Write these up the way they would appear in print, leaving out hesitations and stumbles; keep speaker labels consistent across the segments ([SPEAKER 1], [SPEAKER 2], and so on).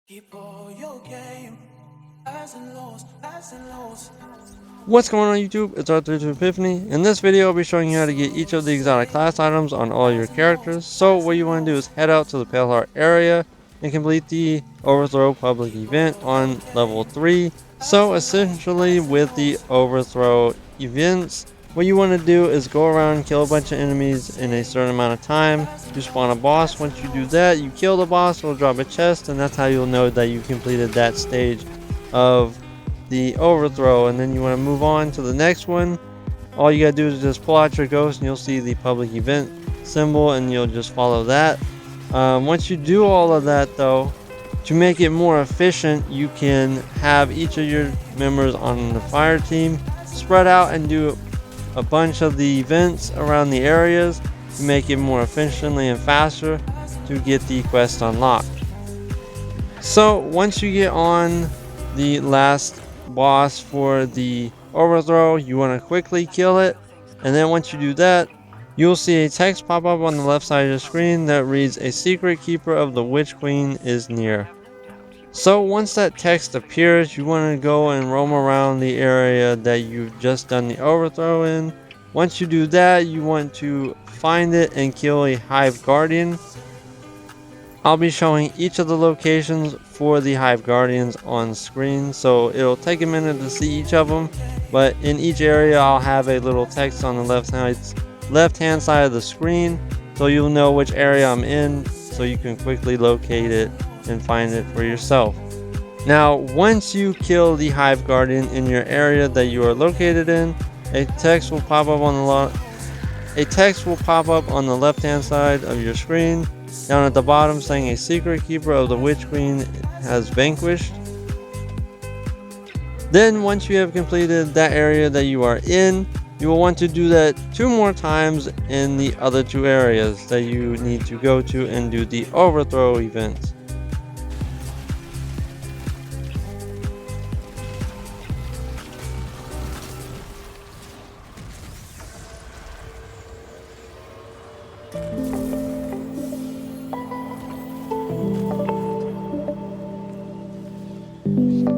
[SPEAKER 1] Keep all your game, highs and lows, highs and lows.
[SPEAKER 2] What's going on YouTube? It's Arthur Epiphany. In this video I'll be showing you how to get each of the exotic class items on all your characters. So what you want to do is head out to the Pale Heart area and complete the Overthrow public event on level 3. So essentially with the Overthrow events, what you want to do is go around and kill a bunch of enemies in a certain amount of time to spawn a boss. Once you do that, you kill the boss, it'll drop a chest, and that's how you'll know that you completed that stage of the Overthrow. And then you want to move on to the next one. All you gotta do is just pull out your ghost and you'll see the public event symbol, and you'll just follow that. Once you do all of that though, to make it more efficient, you can have each of your members on the fire team spread out and do a bunch of the events around the areas to make it more efficiently and faster to get the quest unlocked. So once you get on the last boss for the Overthrow, you want to quickly kill it, and then once you do that, you'll see a text pop up on the left side of the screen that reads, "A secret keeper of the Witch Queen is near." So once that text appears, you want to go and roam around the area that you've just done the Overthrow in. Once you do that, you want to find it and kill a Hive Guardian. I'll be showing each of the locations for the Hive Guardians on screen, so it'll take a minute to see each of them, but in each area I'll have a little text on the left hand side of the screen, so you'll know which area I'm in, so you can quickly locate it and find it for yourself. Now once you kill the Hive Guardian in your area that you are located in, a text will pop up on the left hand side of your screen down at the bottom saying, "A secret keeper of the Witch Queen has vanquished." Then once you have completed that area that you are in, you will want to do that 2 more times in the other 2 areas that you need to go to and do the Overthrow events.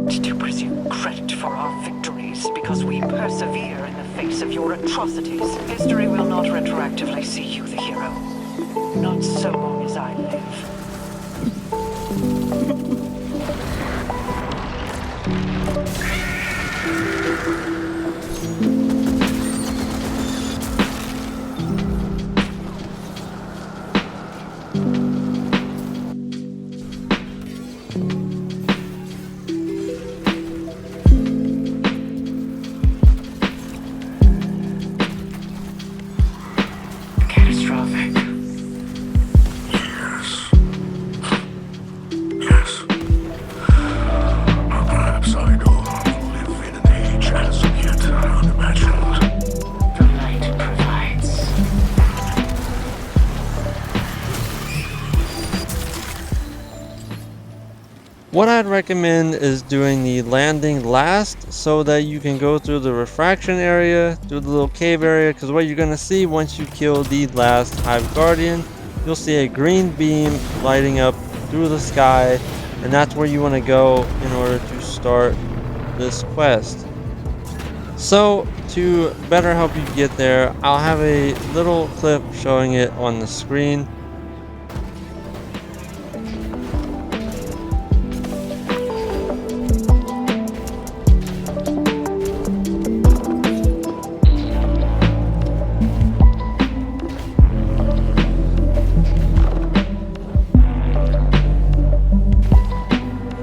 [SPEAKER 3] Did you presume credit for our victories because we persevere in the face of your atrocities? History will not retroactively see you the hero. Not so long as I live. Catastrophic.
[SPEAKER 4] Yes. Or perhaps I don't live in an age as yet unimagined.
[SPEAKER 3] The light provides.
[SPEAKER 2] What I'd recommend is doing the landing last so that you can go through the refraction area, through the little cave area, because what you're going to see once you kill the last Hive Guardian, you'll see a green beam lighting up through the sky, and that's where you want to go in order to start this quest. So to better help you get there, I'll have a little clip showing it on the screen.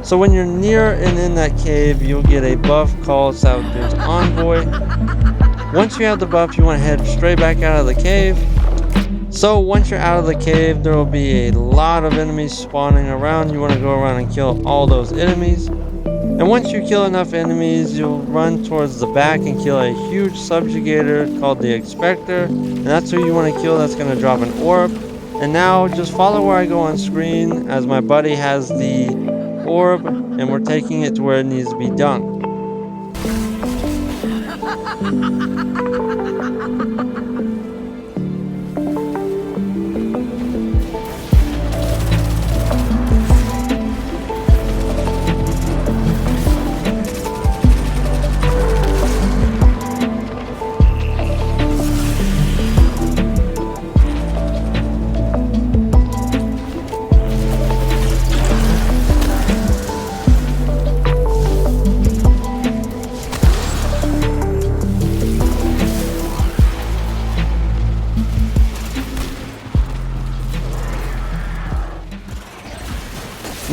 [SPEAKER 2] So when you're near and in that cave, you'll get a buff called Saladin's Envoy. Once you have the buff, you want to head straight back out of the cave. So once you're out of the cave, there will be a lot of enemies spawning around. You want to go around and kill all those enemies. And once you kill enough enemies, you'll run towards the back and kill a huge subjugator called the Expector. And that's who you want to kill. That's going to drop an orb. And now just follow where I go on screen, as my buddy has the orb and we're taking it to where it needs to be dunked.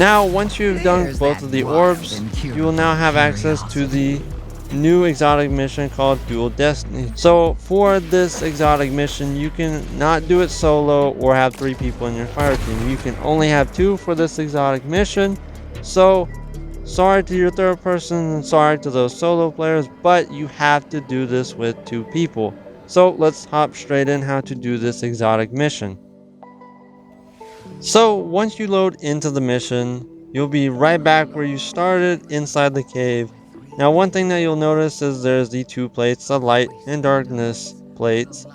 [SPEAKER 2] Now, once you've done both of the orbs, you will now have access to the new exotic mission called Dual Destiny. So for this exotic mission, you can not do it solo or have 3 people in your fire team. You can only have 2 for this exotic mission. So sorry to your third person and sorry to those solo players, but you have to do this with 2 people. So let's hop straight in how to do this exotic mission. So once you load into the mission, you'll be right back where you started inside the cave. Now, one thing that you'll notice is there's the 2 plates, the light and darkness plates.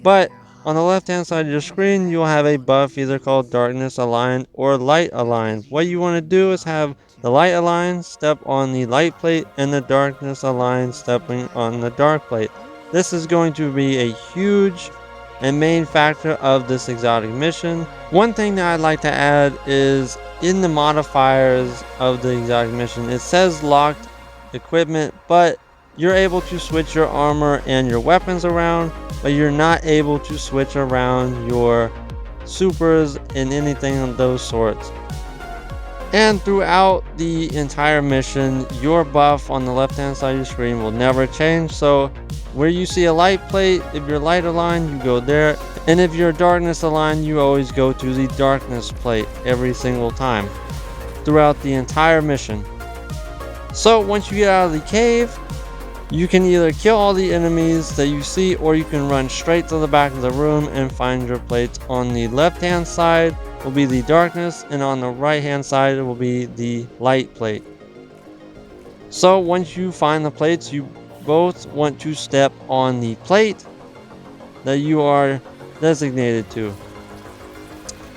[SPEAKER 2] But on the left hand side of your screen, you'll have a buff either called darkness aligned or light aligned. What you want to do is have the light aligned step on the light plate and the darkness aligned stepping on the dark plate. This is going to be a huge and main factor of this exotic mission. One thing that I'd like to add is in the modifiers of the exotic mission, it says locked equipment, but you're able to switch your armor and your weapons around, but you're not able to switch around your supers and anything of those sorts. And throughout the entire mission, your buff on the left hand side of your screen will never change. So where you see a light plate, if you're light aligned, you go there, and if you're darkness aligned, you always go to the darkness plate every single time throughout the entire mission. So once you get out of the cave, you can either kill all the enemies that you see, or you can run straight to the back of the room and find your plates. On the left hand side will be the darkness, and on the right hand side will be the light plate. So once you find the plates, you both want to step on the plate that you are designated to.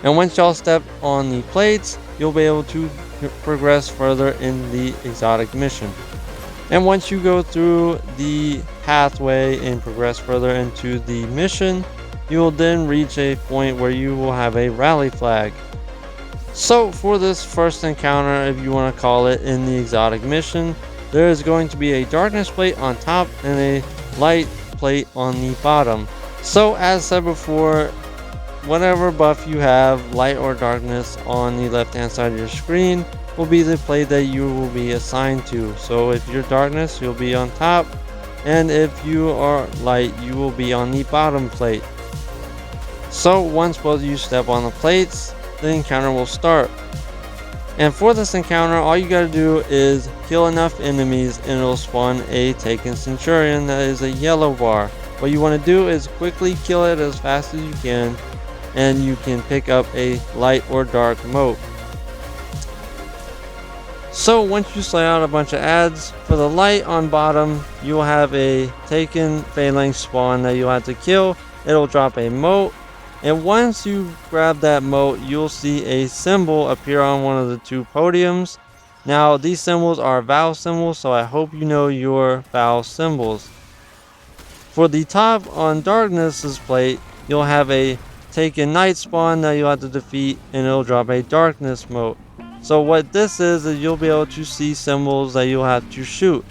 [SPEAKER 2] And once y'all step on the plates, you'll be able to progress further in the exotic mission. And once you go through the pathway and progress further into the mission, you will then reach a point where you will have a rally flag. So for this first encounter, if you want to call it, in the exotic mission, there is going to be a darkness plate on top and a light plate on the bottom. So as said before, whatever buff you have, light or darkness, on the left hand side of your screen will be the plate that you will be assigned to. So if you're darkness, you'll be on top, and if you are light, you will be on the bottom plate. So once both of you step on the plates, the encounter will start. And for this encounter, all you gotta do is kill enough enemies and it'll spawn a Taken Centurion that is a yellow bar. What you want to do is quickly kill it as fast as you can, and you can pick up a light or dark mote. So once you slay out a bunch of ads, for the light on bottom, you will have a Taken Phalanx spawn that you'll have to kill. It'll drop a mote, and once you grab that mote, you'll see a symbol appear on one of the 2 podiums. Now these symbols are Vow symbols, so I hope you know your Vow symbols. For the top on Darkness's plate, you'll have a Taken Knight spawn that you'll have to defeat, and it'll drop a Darkness mote. So what this is you'll be able to see symbols that you'll have to shoot.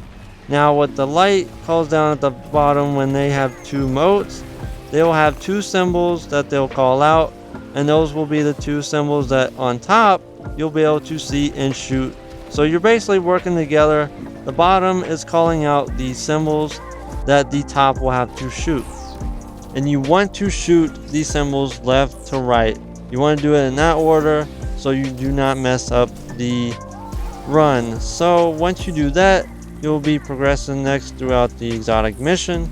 [SPEAKER 2] Now what the light calls down at the bottom, when they have 2 motes, they will have 2 symbols that they'll call out, and those will be the 2 symbols that on top you'll be able to see and shoot. So you're basically working together. The bottom is calling out the symbols that the top will have to shoot, and you want to shoot these symbols left to right. You want to do it in that order so you do not mess up the run. So once you do that, you'll be progressing next throughout the exotic mission.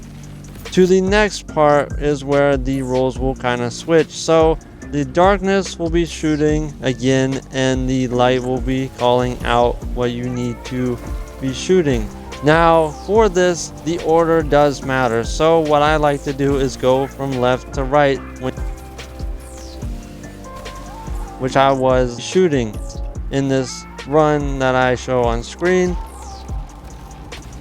[SPEAKER 2] To the next part is where the roles will kind of switch. So the darkness will be shooting again, and the light will be calling out what you need to be shooting. Now for this, the order does matter. So what I like to do is go from left to right, which I was shooting in this run that I show on screen.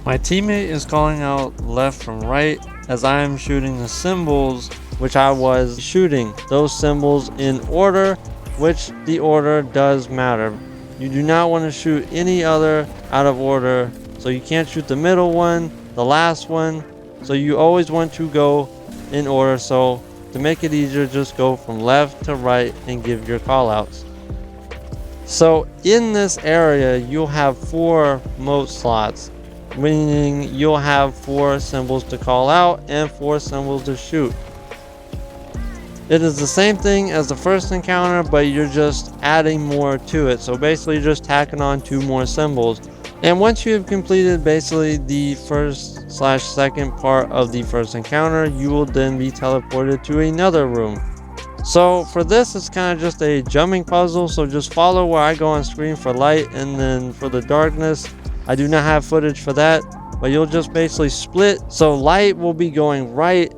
[SPEAKER 2] My teammate is calling out left from right as I am shooting the symbols which I was shooting. Those symbols in order, which the order does matter. You do not want to shoot any other out of order. So you can't shoot the middle one, the last one. So you always want to go in order. So to make it easier, just go from left to right and give your call outs. So in this area, you'll have 4 mote slots, meaning you'll have 4 symbols to call out and 4 symbols to shoot. It is the same thing as the first encounter, but you're just adding more to it. So basically you're just tacking on 2 more symbols. And once you have completed basically the first/second part of the first encounter, you will then be teleported to another room. So for this, it's kind of just a jumping puzzle, so just follow where I go on screen for light, and then for the darkness, I do not have footage for that, but you'll just basically split. So light will be going right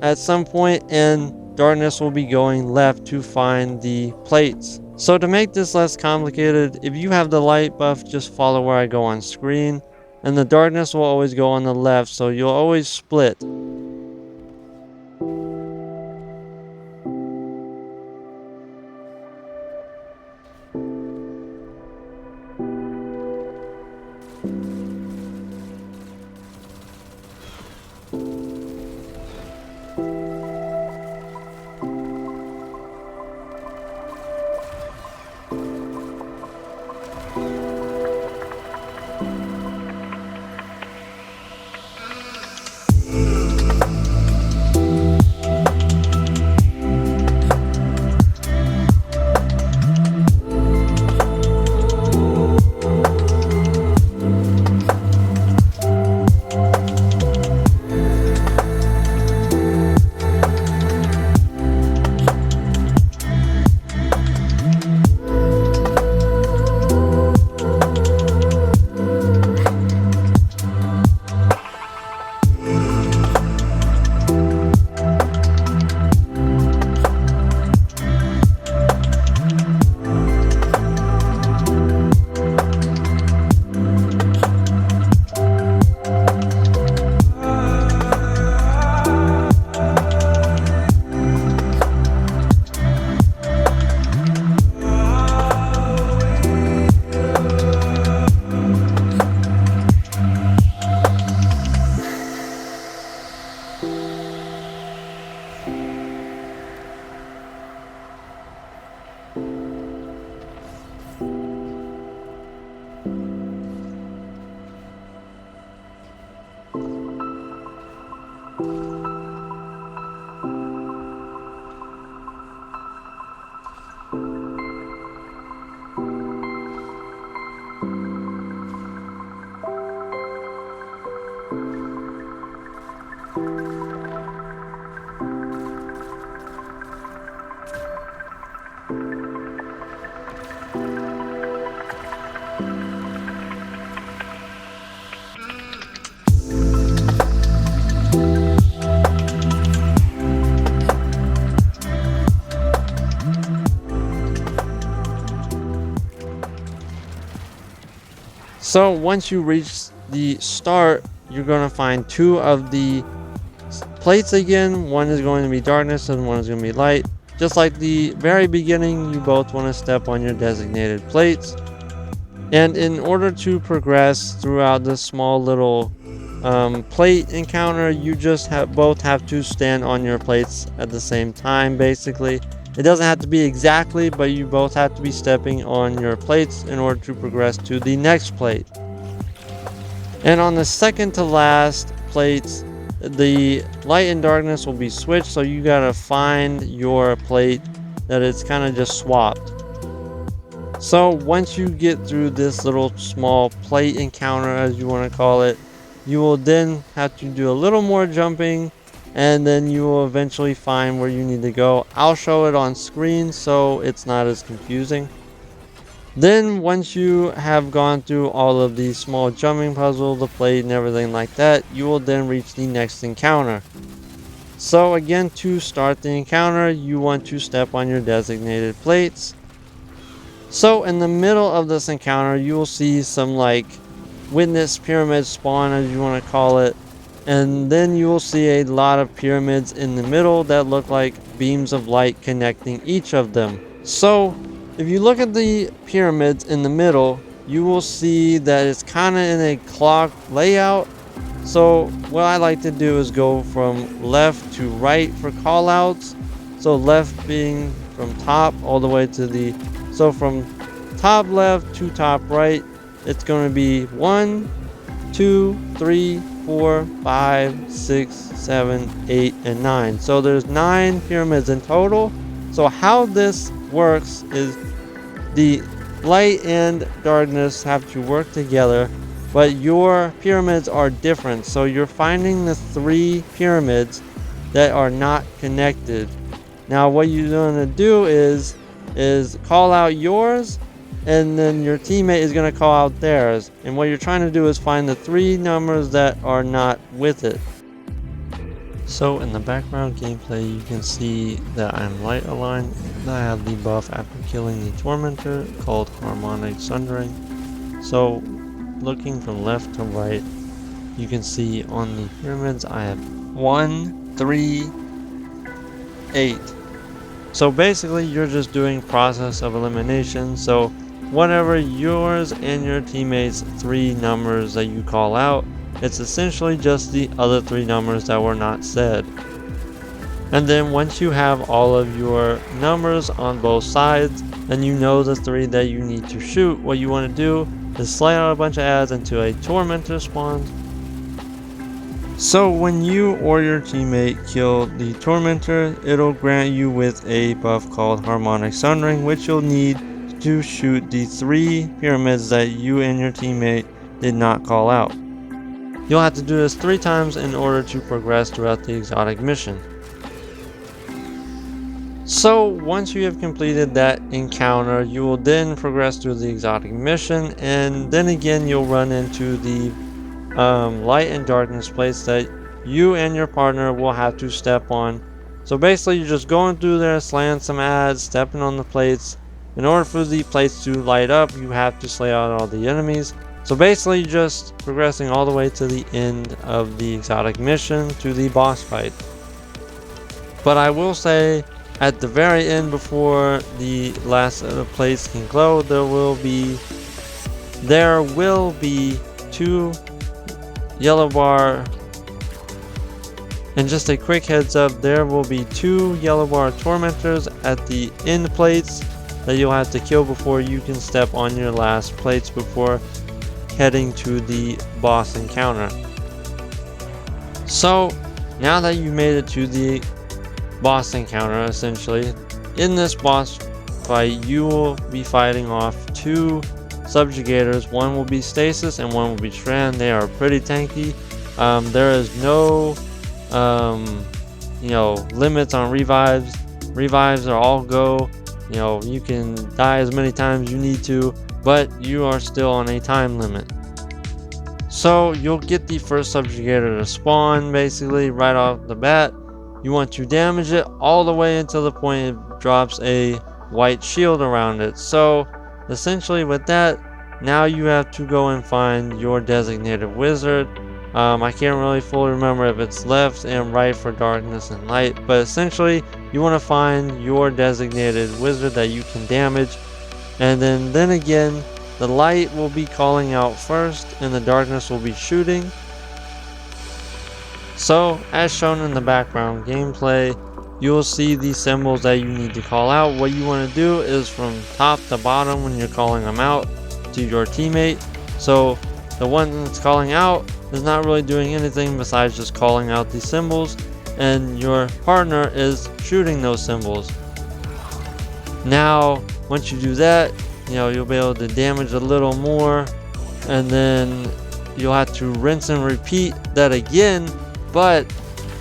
[SPEAKER 2] at some point, and darkness will be going left to find the plates. So to make this less complicated, if you have the light buff, just follow where I go on screen, and the darkness will always go on the left, so you'll always split. So once you reach the start, you're going to find 2 of the plates again. One is going to be darkness and one is going to be light. Just like the very beginning, you both want to step on your designated plates. And in order to progress throughout this small little plate encounter, you just both have to stand on your plates at the same time. Basically, it doesn't have to be exactly, but you both have to be stepping on your plates in order to progress to the next plate. And on the second to last plates, the light and darkness will be switched, so you gotta find your plate that it's kind of just swapped. So once you get through this little small plate encounter, as you want to call it, you will then have to do a little more jumping, and then you will eventually find where you need to go. I'll show it on screen so it's not as confusing. Then once you have gone through all of these small jumping puzzles, the plate and everything like that, you will then reach the next encounter. So again, to start the encounter, you want to step on your designated plates. So in the middle of this encounter, you will see some like witness pyramid spawn, as you want to call it. And then you will see a lot of pyramids in the middle that look like beams of light connecting each of them. So if you look at the pyramids in the middle, you will see that it's kind of in a clock layout. So what I like to do is go from left to right for callouts. So left being from top all the way to the, so from top left to top right, it's going to be 1, 2, 3, 4, 5, 6, 7, 8, and 9. So there's 9 pyramids in total. So how this works is the light and darkness have to work together, but your pyramids are different. So you're finding the 3 pyramids that are not connected. Now what you're going to do is call out yours, and then your teammate is going to call out theirs. And what you're trying to do is find the 3 numbers that are not with it. So in the background gameplay, you can see that I'm light aligned. I have the buff after killing the tormentor called Harmonic Sundering. So looking from left to right, you can see on the pyramids I have 1, 3, 8. So basically you're just doing process of elimination. So whatever yours and your teammates 3 numbers that you call out, it's essentially just the other 3 numbers that were not said. And then once you have all of your numbers on both sides, then you know the 3 that you need to shoot. What you want to do is slide out a bunch of ads until a tormentor spawns. So when you or your teammate kill the tormentor, it'll grant you with a buff called Harmonic Sundering, which you'll need to shoot the 3 pyramids that you and your teammate did not call out. You'll have to do this 3 times in order to progress throughout the exotic mission. So once you have completed that encounter, you will then progress through the exotic mission, and then again you'll run into the light and darkness plates that you and your partner will have to step on. So basically you're just going through there, slaying some ads, stepping on the plates. In order for the plates to light up, you have to slay out all the enemies. So basically just progressing all the way to the end of the exotic mission to the boss fight. But I will say at the very end, before the last of the plates can glow, there will be 2 yellow bar. And just a quick heads up, there will be 2 yellow bar tormentors at the end plates that you'll have to kill before you can step on your last plates before heading to the boss encounter. So now that you made it to the boss encounter, essentially in this boss fight you will be fighting off 2 subjugators. One will be Stasis and one will be Shran. They are pretty tanky. There is no limits on revives. Revives are all go. You can die as many times you need to, but you are still on a time limit. So you'll get the first subjugator to spawn basically right off the bat. You want to damage it all the way until the point it drops a white shield around it. So essentially with that, now you have to go and find your designated wizard. I can't really fully remember if it's left and right for darkness and light, but essentially you want to find your designated wizard that you can damage, and then again the light will be calling out first and the darkness will be shooting. So as shown in the background gameplay, you will see the symbols that you need to call out. What you want to do is from top to bottom when you're calling them out to your teammate. So the one that's calling out is not really doing anything besides just calling out these symbols, and your partner is shooting those symbols. Now once you do that, you'll be able to damage a little more, and then you'll have to rinse and repeat that again, but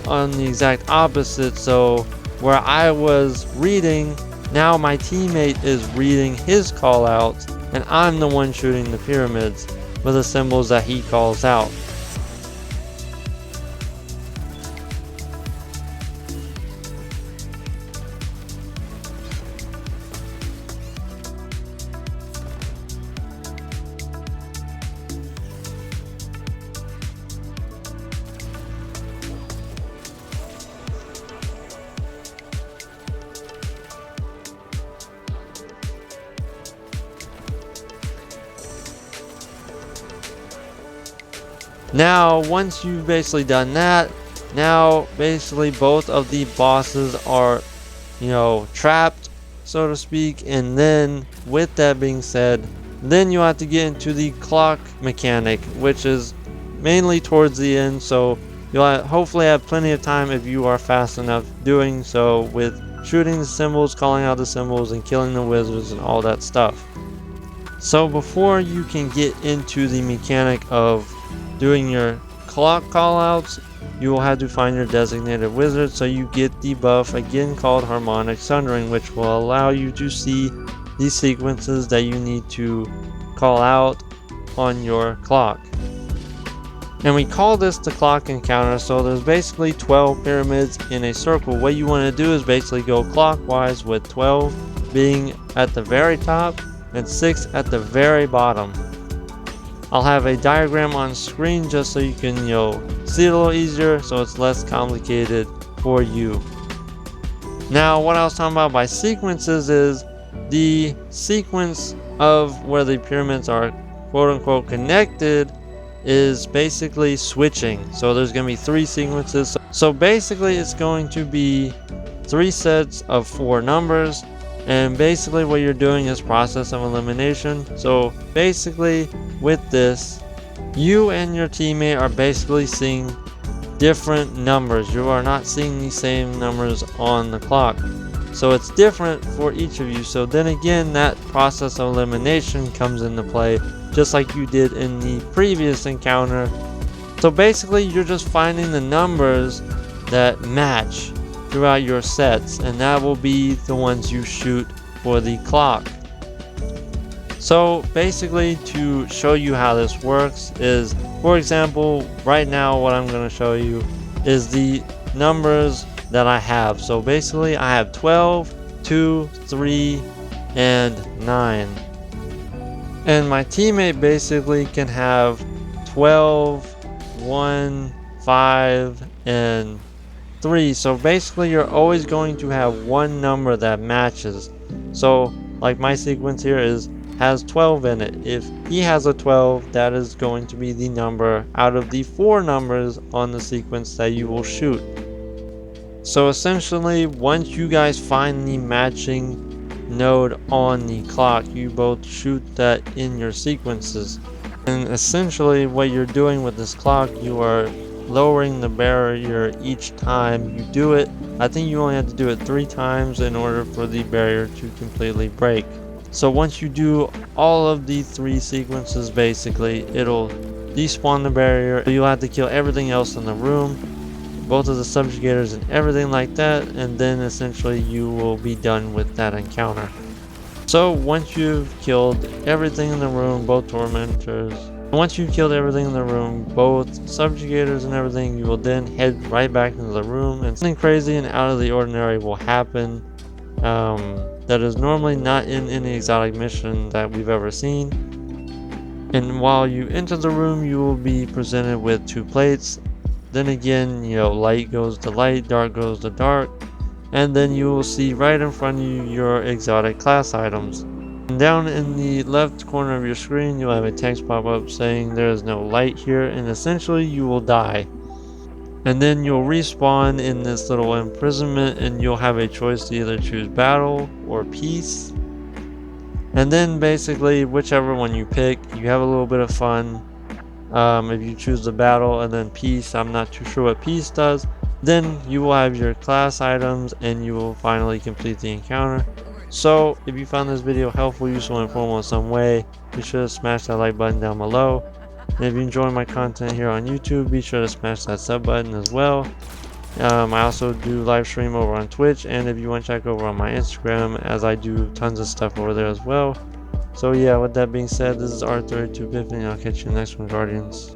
[SPEAKER 2] on the exact opposite. So where I was reading, now my teammate is reading his call outs and I'm the one shooting the pyramids with the symbols that he calls out. Now once you've basically done that, now basically both of the bosses are trapped. so to speak. And then with that being said, then you have to get into the clock mechanic, which is mainly towards the end, so you'll hopefully have plenty of time if you are fast enough doing so with shooting the symbols, calling out the symbols, and killing the wizards and all that stuff. So before you can get into the mechanic of doing your clock callouts, you will have to find your designated wizard, so you get the buff again called Harmonic Sundering, which will allow you to see these sequences that you need to call out on your clock. And we call this the clock encounter. So there's basically 12 pyramids in a circle. What you want to do is basically go clockwise, with 12 being at the very top and 6 at the very bottom. I'll have a diagram on screen just so you can see it a little easier, so it's less complicated for you. Now what I was talking about by sequences is the sequence of where the pyramids are quote unquote connected is basically switching. So there's going to be 3 sequences. So basically it's going to be 3 sets of 4 numbers, and basically what you're doing is process of elimination. So basically with this, you and your teammate are basically seeing different numbers. You are not seeing the same numbers on the clock, so it's different for each of you. So then again, that process of elimination comes into play, just like you did in the previous encounter. So basically you're just finding the numbers that match throughout your sets, and that will be the ones you shoot for the clock. So basically, to show you how this works is, for example, right now what I'm going to show you is the numbers that I have. So basically I have 12, 2, 3, and 9. And my teammate basically can have 12, 1, 5, and 3. So basically you're always going to have one number that matches. So like my sequence here has 12 in it. If he has a 12, that is going to be the number out of the 4 numbers on the sequence that you will shoot. So essentially, once you guys find the matching node on the clock, you both shoot that in your sequences. And essentially what you're doing with this clock, you are lowering the barrier each time you do it. I think you only have to do it 3 times in order for the barrier to completely break. So once you do all of the 3 sequences, basically it'll despawn the barrier. You'll have to kill everything else in the room, both of the subjugators and everything like that, and then essentially you will be done with that encounter. So once you've killed everything in the room, both tormentors, once you've killed everything in the room, both subjugators and everything, you will then head right back into the room, and something crazy and out of the ordinary will happen that is normally not in any exotic mission that we've ever seen. And while you enter the room, you will be presented with 2 plates. Then again, light goes to light, dark goes to dark, and then you will see right in front of you your exotic class items. And down in the left corner of your screen, you'll have a text pop up saying there is no light here, and essentially you will die. And then you'll respawn in this little imprisonment, and you'll have a choice to either choose battle or peace. And then basically whichever one you pick, you have a little bit of fun. If you choose the battle and then peace, I'm not too sure what peace does, then you will have your class items and you will finally complete the encounter. So if you found this video helpful, useful, informative in some way, be sure to smash that like button down below. And if you enjoy my content here on YouTube, be sure to smash that sub button as well. I also do live stream over on Twitch, and if you want to check over on my Instagram, as I do tons of stuff over there as well. So yeah, with that being said, this is R32 Epiphany, and I'll catch you in the next one, Guardians.